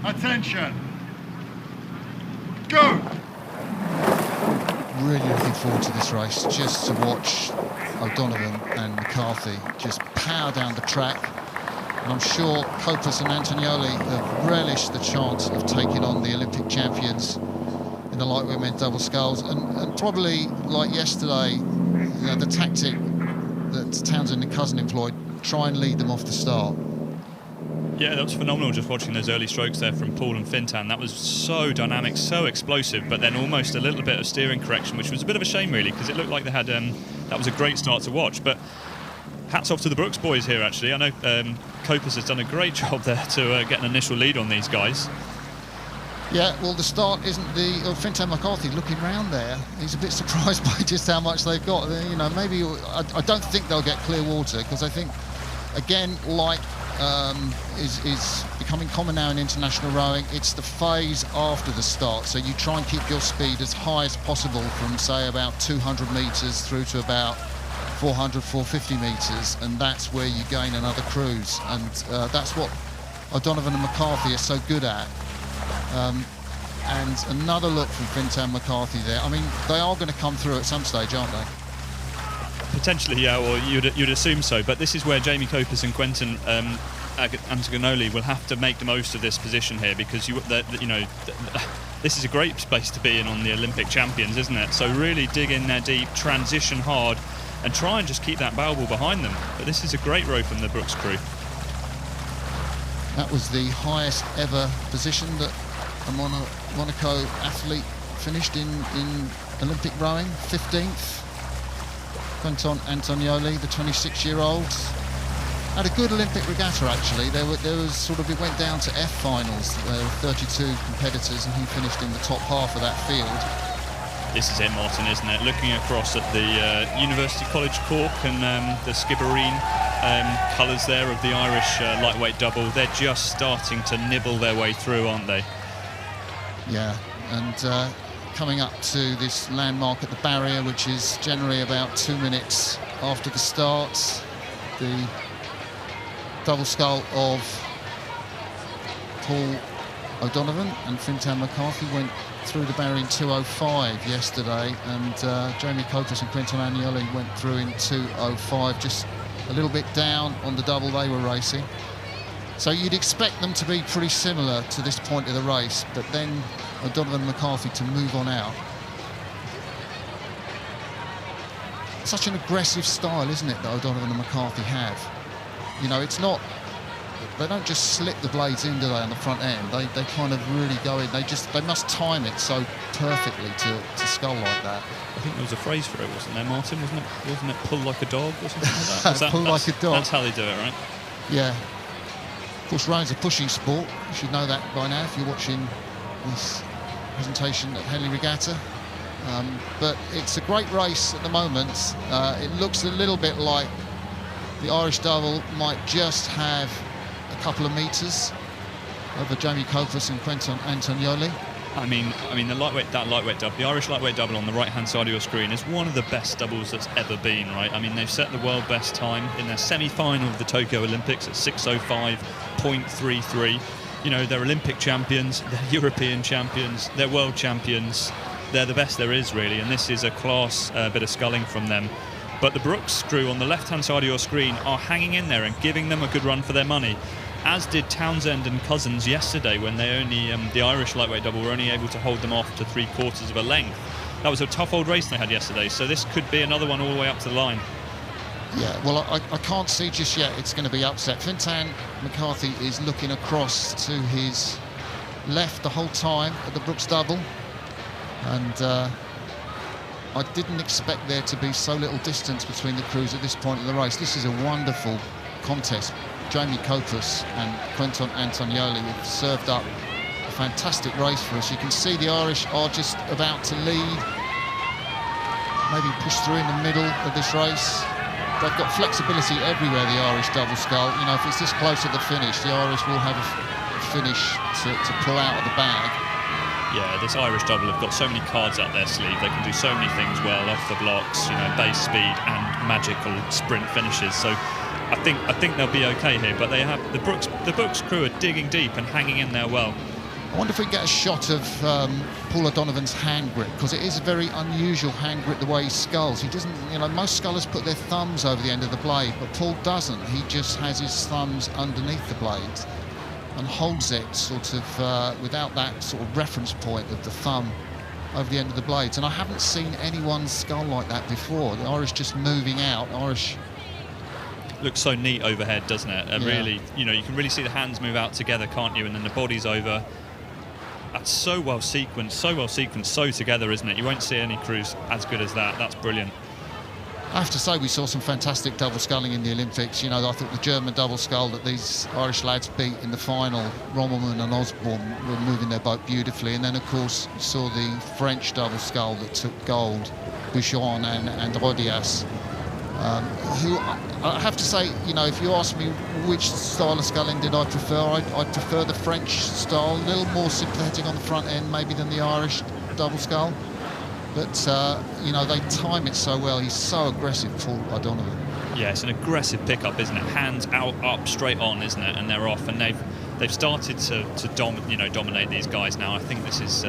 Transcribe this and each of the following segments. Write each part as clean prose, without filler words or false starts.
Attention. Go. Really looking forward to this race, just to watch O'Donovan and McCarthy just power down the track. And I'm sure Copus and Antognelli have relished the chance of taking on the Olympic champions in the lightweight men double sculls, and probably like yesterday, you know, the tactic that Townsend and Cousin employed, try and lead them off the start. Yeah, that was phenomenal, just watching those early strokes there from Paul and Fintan. That was so dynamic, so explosive, but then almost a little bit of steering correction, which was a bit of a shame really, because it looked like they had that was a great start to watch. But hats off to the Brooks boys here, actually. I know Copus has done a great job there to get an initial lead on these guys. Yeah, well, the start isn't the... Fintan McCarthy looking round there, he's a bit surprised by just how much they've got. You know, maybe... I don't think they'll get clear water, because I think, again, like is becoming common now in international rowing, it's the phase after the start. So you try and keep your speed as high as possible from, say, about 200 metres through to about 400, 450 metres, and that's where you gain another cruise. And that's what O'Donovan and McCarthy are so good at. And another look from Fintan McCarthy there. I mean, they are going to come through at some stage, aren't they? Potentially, yeah, or you'd assume so. But this is where Jamie Copus and Quentin Antognelli will have to make the most of this position here, because this is a great space to be in on the Olympic champions, isn't it? So really dig in there deep, transition hard, and try and just keep that bow ball behind them. But this is a great row from the Brooks crew. That was the highest ever position that a Monaco athlete finished in Olympic rowing, 15th. Quentin Antognelli, the 26-year-old, had a good Olympic regatta actually. There was sort of, it went down to F finals. There were 32 competitors, and he finished in the top half of that field. This is it, Martin, isn't it? Looking across at the University College Cork and the Skibbereen colours there of the Irish lightweight double, they're just starting to nibble their way through, aren't they? Yeah, and coming up to this landmark at the barrier, which is generally about 2 minutes after the start. The double scull of Paul O'Donovan and Fintan McCarthy went through the barrier in 2:05 yesterday, and Jamie Copus and Quentin Antognelli went through in 2:05, just a little bit down on the double they were racing. So you'd expect them to be pretty similar to this point of the race, but then O'Donovan and McCarthy to move on out. Such an aggressive style, isn't it, that O'Donovan and McCarthy have? You know, it's not... They don't just slip the blades in, do they, on the front end? They kind of really go in. They must time it so perfectly to scull like that. I think there was a phrase for it, wasn't there, Martin? Wasn't it pull like a dog or something like that? Pull like a dog. That's how they do it, right? Yeah. Of course, rowing's a pushing sport. You should know that by now if you're watching this presentation at Henley Regatta. But it's a great race at the moment. It looks a little bit like the Irish double might just have a couple of metres over Jamie Copus and Quentin Antognelli. I mean, that lightweight double, the Irish lightweight double on the right-hand side of your screen is one of the best doubles that's ever been, right? I mean, they've set the world best time in their semi-final of the Tokyo Olympics at 6:05.33. You know, they're Olympic champions, they're European champions, they're world champions. They're the best there is, really, and this is a class bit of sculling from them. But the Brooks crew on the left-hand side of your screen are hanging in there and giving them a good run for their money, as did Townsend and Cousins yesterday, when they only the Irish lightweight double were only able to hold them off to 3/4 of a length. That was a tough old race they had yesterday, so this could be another one all the way up to the line. Yeah, well, I can't see just yet it's going to be upset. Fintan McCarthy is looking across to his left the whole time at the Brooks double, and I didn't expect there to be so little distance between the crews at this point in the race. This is a wonderful contest. Jamie Copus and Quentin Antognelli have served up a fantastic race for us. You can see the Irish are just about to lead, maybe push through in the middle of this race. They've got flexibility everywhere, the Irish double scull. You know, if it's this close to the finish, the Irish will have a finish to pull out of the bag. Yeah, this Irish double have got so many cards up their sleeve. They can do so many things well, off the blocks, you know, base speed and magical sprint finishes. So I think they'll be okay here. But they have the Brooks crew are digging deep and hanging in there well. I wonder if we get a shot of Paul O'Donovan's hand grip, because it is a very unusual hand grip the way he sculls. He doesn't, most scullers put their thumbs over the end of the blade, but Paul doesn't. He just has his thumbs underneath the blade and holds it sort of without that sort of reference point of the thumb over the end of the blades. And I haven't seen anyone scull like that before. The Irish just moving out. Irish looks so neat overhead, doesn't it? Yeah. Really, you can really see the hands move out together, can't you? And then the body's over. That's so well sequenced, so together, isn't it? You won't see any crews as good as that. That's brilliant. I have to say, we saw some fantastic double sculling in the Olympics. I thought the German double scull that these Irish lads beat in the final, Rommelmann and Osborne, were moving their boat beautifully. And then, of course, you saw the French double scull that took gold, Bouchon and Rodias, who I have to say, if you ask me which style of sculling did I prefer, I'd prefer the French style, a little more sympathetic on the front end maybe than the Irish double scull. But, they time it so well. He's so aggressive, Paul O'Donovan. Yeah, it's an aggressive pickup, isn't it? Hands out, up, straight on, isn't it? And they're off, and they've started to dominate these guys now. I think this is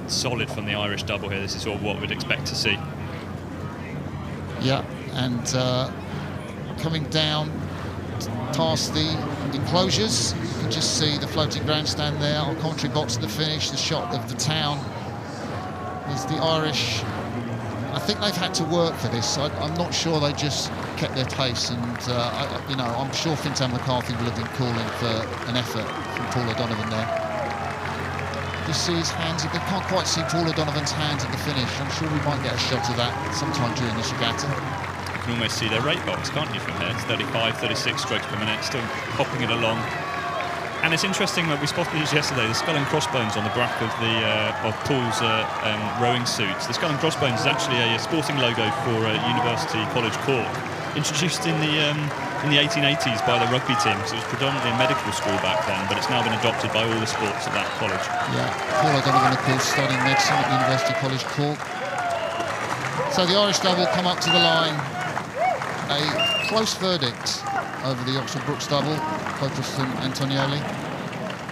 solid from the Irish double here. This is all what we'd expect to see. Yeah, and coming down past the enclosures, you can just see the floating grandstand there, our commentary box at the finish, the shot of the town. There's the Irish. I think they've had to work for this. I'm not sure they just kept their pace, and I'm sure Fintan McCarthy will have been calling for an effort from Paul O'Donovan there. You see his hands, they can't quite see Paul O'Donovan's hands at the finish. I'm sure we might get a shot of that sometime during this regatta. You can almost see their rate box, can't you, from here? It's 35, 36 strokes per minute, still hopping it along. And it's interesting that we spotted these yesterday, the skull and crossbones on the back of Paul's rowing suits. The skull and crossbones is actually a sporting logo for University College Cork, introduced in the 1880s by the rugby teams. It was predominantly a medical school back then, but it's now been adopted by all the sports at that college. Yeah, Paul O'Donovan, of course, studying medicine at University College Cork. So the Irish double come up to the line. A close verdict over the Oxford Brooks double, Copus and Antognelli.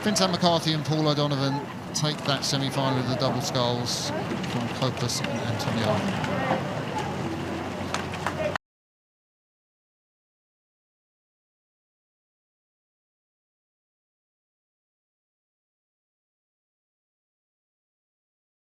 Fintan McCarthy and Paul O'Donovan take that semi-final of the double sculls from Copus and Antognelli.